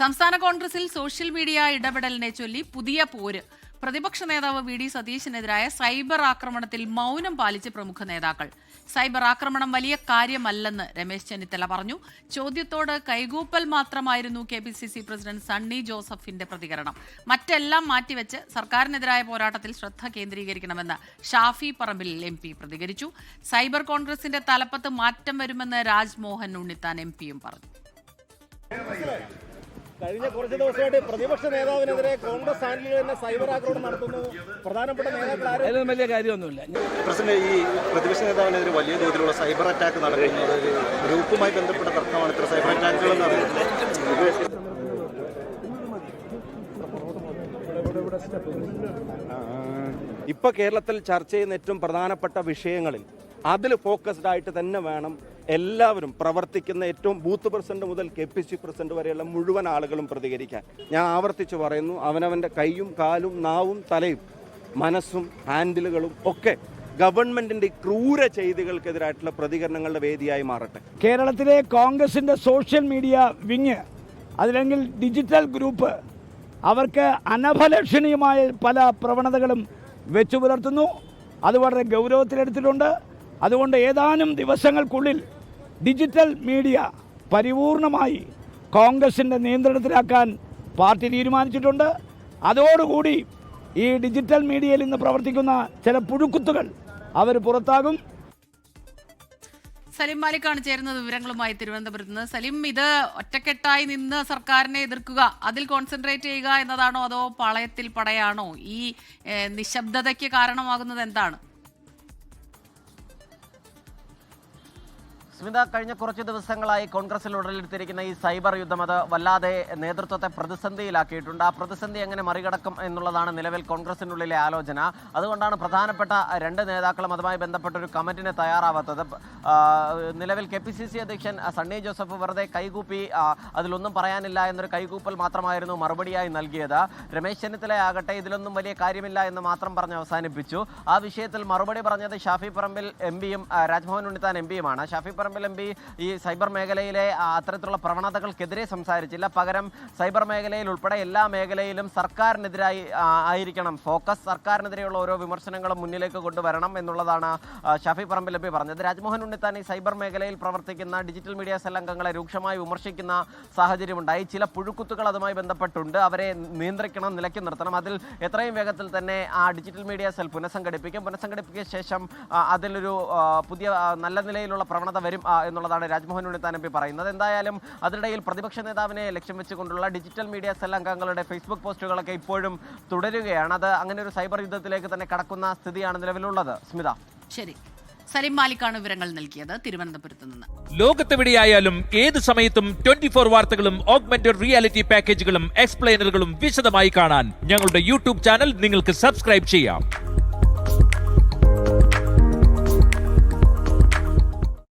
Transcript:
സംസ്ഥാന കോൺഗ്രസിൽ social media ഇടപെടലിനെ ചൊല്ലി പുതിയ പോര്. പ്രതിപക്ഷ നേതാവ് വി.ഡി. സതീശനെതിരായ സൈബർ ആക്രമണത്തിൽ മൗനം പാലിച്ച് പ്രമുഖ നേതാക്കൾ. സൈബർ ആക്രമണം വലിയ കാര്യമല്ലെന്ന് രമേശ് ചെന്നിത്തല പറഞ്ഞു. ചോദ്യത്തോട് കൈകൂപ്പൽ മാത്രമായിരുന്നു കെ.പി.സി.സി പ്രസിഡന്റ് സണ്ണി ജോസഫിന്റെ പ്രതികരണം. മറ്റെല്ലാം മാറ്റിവെച്ച് സർക്കാരിനെതിരായ പോരാട്ടത്തിൽ ശ്രദ്ധ കേന്ദ്രീകരിക്കണമെന്ന് ഷാഫി പറമ്പിൽ MP പ്രതികരിച്ചു. സൈബർ കോൺഗ്രസിന്റെ തലപ്പത്ത് മാറ്റം വരുമെന്ന് രാജ്മോഹൻ ഉണ്ണിത്താൻ MPയും പറഞ്ഞു. കഴിഞ്ഞ കുറച്ച് ദിവസമായിട്ട് പ്രതിപക്ഷ നേതാവിനെതിരെ കോൺഗ്രസ് സ്ഥാനികൾ തന്നെ സൈബർ ആക്രമണം നടത്തുന്നു. പ്രധാനപ്പെട്ട നേതാക്കൾ വലിയ കാര്യമൊന്നുമില്ല. പ്രസിഡന്റ്, ഈ പ്രതിപക്ഷ നേതാവിനെതിരെ വലിയ തോതിലുള്ള സൈബർ അറ്റാക്ക് നടക്കുന്നത് ഗ്രൂപ്പുമായി ബന്ധപ്പെട്ട തർക്കമാണ്. ഇത്ര സൈബർ അറ്റാക്കുകൾ ഇപ്പൊ കേരളത്തിൽ ചർച്ച ചെയ്യുന്ന ഏറ്റവും പ്രധാനപ്പെട്ട വിഷയങ്ങളിൽ അതിൽ ഫോക്കസ്ഡ് ആയിട്ട് തന്നെ വേണം എല്ലാവരും പ്രവർത്തിക്കുന്ന ഏറ്റവും ബൂത്ത് പ്രസിഡന്റ് മുതൽ കെ.പി.സി പ്രസിഡന്റ് വരെയുള്ള മുഴുവൻ ആളുകളും പ്രതികരിക്കാൻ. ഞാൻ ആവർത്തിച്ച് പറയുന്നു, അവനവൻ്റെ കൈയും കാലും നാവും തലയും മനസ്സും ഹാൻഡിലുകളും ഒക്കെ ഗവൺമെന്റിന്റെ ക്രൂര ചെയ്തികൾക്കെതിരായിട്ടുള്ള പ്രതികരണങ്ങളുടെ വേദിയായി മാറട്ടെ. കേരളത്തിലെ കോൺഗ്രസിന്റെ സോഷ്യൽ മീഡിയ വിങ്, അതിലെങ്കിൽ ഡിജിറ്റൽ ഗ്രൂപ്പ്, അവർക്ക് അനഭലഷണീയമായ പല പ്രവണതകളും വെച്ചു പുലർത്തുന്നു. അത് വളരെ ഗൗരവത്തിലെടുത്തിട്ടുണ്ട്. അതുകൊണ്ട് ഏതാനും ദിവസങ്ങൾക്കുള്ളിൽ ഡിജിറ്റൽ മീഡിയ പരിപൂർണമായി കോൺഗ്രസിൻ്റെ നിയന്ത്രണത്തിലാക്കാൻ പാർട്ടി തീരുമാനിച്ചിട്ടുണ്ട്. അതോടുകൂടി ഈ ഡിജിറ്റൽ മീഡിയയിൽ ഇന്ന് പ്രവർത്തിക്കുന്ന ചില പുഴുക്കുത്തുകൾ അവർ പുറത്താകും. സലിം മാലിക്കാണ് ചേരുന്നത് വിവരങ്ങളുമായി തിരുവനന്തപുരത്ത് നിന്ന്. സലിം, ഇത് ഒറ്റക്കെട്ടായി നിന്ന് സർക്കാരിനെ എതിർക്കുക, അതിൽ കോൺസെൻട്രേറ്റ് ചെയ്യുക എന്നതാണോ അതോ പാളയത്തിൽ പടയാണോ? ഈ നിശബ്ദതയ്ക്ക് കാരണമാകുന്നത് എന്താണ്? സ്മിത, കഴിഞ്ഞ കുറച്ച് ദിവസങ്ങളായി കോൺഗ്രസിൽ ഉടലെടുത്തിരിക്കുന്ന ഈ സൈബർ യുദ്ധം അത് വല്ലാതെ നേതൃത്വത്തെ പ്രതിസന്ധിയിലാക്കിയിട്ടുണ്ട്. ആ പ്രതിസന്ധി എങ്ങനെ മറികടക്കും എന്നുള്ളതാണ് നിലവിൽ കോൺഗ്രസിനുള്ളിലെ ആലോചന. അതുകൊണ്ടാണ് പ്രധാനപ്പെട്ട രണ്ട് നേതാക്കളും അതുമായി ബന്ധപ്പെട്ടൊരു കമ്മിറ്റിന് തയ്യാറാവാത്തത്. നിലവിൽ കെ.പി.സി.സി അധ്യക്ഷൻ സണ്ണി ജോസഫ് വെറുതെ കൈകൂപ്പി അതിലൊന്നും പറയാനില്ല എന്നൊരു കൈകൂപ്പൽ മാത്രമായിരുന്നു മറുപടിയായി നൽകിയത്. രമേശ് ചെന്നിത്തല ആകട്ടെ ഇതിലൊന്നും വലിയ കാര്യമില്ല എന്ന് മാത്രം പറഞ്ഞ് അവസാനിപ്പിച്ചു. ആ വിഷയത്തിൽ മറുപടി പറഞ്ഞത് ഷാഫി പറമ്പിൽ MPയും രാജ്മോഹൻ ഉണ്ണിത്താൻ MPയുമാണ്. ഷാഫി പറമ്പിൽ MP ഈ സൈബർ മേഖലയിലെ അത്തരത്തിലുള്ള പ്രവണതകൾക്കെതിരെ സംസാരിച്ചില്ല. പകരം സൈബർ മേഖലയിൽ ഉൾപ്പെടെ എല്ലാ മേഖലയിലും സർക്കാരിനെതിരായി ആയിരിക്കണം ഫോക്കസ്, സർക്കാരിനെതിരെയുള്ള ഓരോ വിമർശനങ്ങളും മുന്നിലേക്ക് കൊണ്ടുവരണം എന്നുള്ളതാണ് ഷാഫി പറമ്പിൽ MP പറഞ്ഞത്. രാജ്മോഹൻ ഉണ്ണിത്താൻ ഈ സൈബർ മേഖലയിൽ പ്രവർത്തിക്കുന്ന ഡിജിറ്റൽ മീഡിയ സെൽ അംഗങ്ങളെ രൂക്ഷമായി വിമർശിക്കുന്ന സാഹചര്യമുണ്ടായി. ചില പുഴുക്കുത്തുകൾ അതുമായി ബന്ധപ്പെട്ടുണ്ട്. അവരെ നിയന്ത്രിക്കണം, നിലയ്ക്ക് നിർത്തണം. അതിൽ എത്രയും വേഗത്തിൽ തന്നെ ആ ഡിജിറ്റൽ മീഡിയ സെൽ പുനഃസംഘടിപ്പിക്കുക ശേഷം അതിലൊരു പുതിയ നല്ല നിലയിലുള്ള പ്രവണത വരും എന്നുള്ളതാണ് രാജ്മോഹൻ ഉണ്ണിത്താൻ MP പറയുന്നത്. എന്തായാലും അതിനിടയിൽ പ്രതിപക്ഷ നേതാവിനെ ലക്ഷ്യം വെച്ചുകൊണ്ടുള്ള ഡിജിറ്റൽ മീഡിയ സെൽ അംഗങ്ങളുടെ ഫേസ്ബുക്ക് പോസ്റ്റുകളൊക്കെ ഇപ്പോഴും തുടരുകയാണ്. അത് അങ്ങനെ ഒരു സൈബർ യുദ്ധത്തിലേക്ക് തന്നെ കടക്കുന്ന സ്ഥിതിയാണ് നിലവിലുള്ളത്. സ്മിത, ശരി. സലിം മാലിക്കാണ് വിവരങ്ങൾ നൽകിയത് തിരുവനന്തപുരത്ത് നിന്ന്. ലോകത്തെവിടെയായാലും ഏത് സമയത്തും 24 വാർത്തകളും ഓഗ്മെന്റഡ് റിയാലിറ്റി പാക്കേജുകളും എക്സ്പ്ലെയിനറുകളും വിശദമായി കാണാൻ ഞങ്ങളുടെ YouTube ചാനൽ നിങ്ങൾക്ക് സബ്സ്ക്രൈബ് ചെയ്യാം.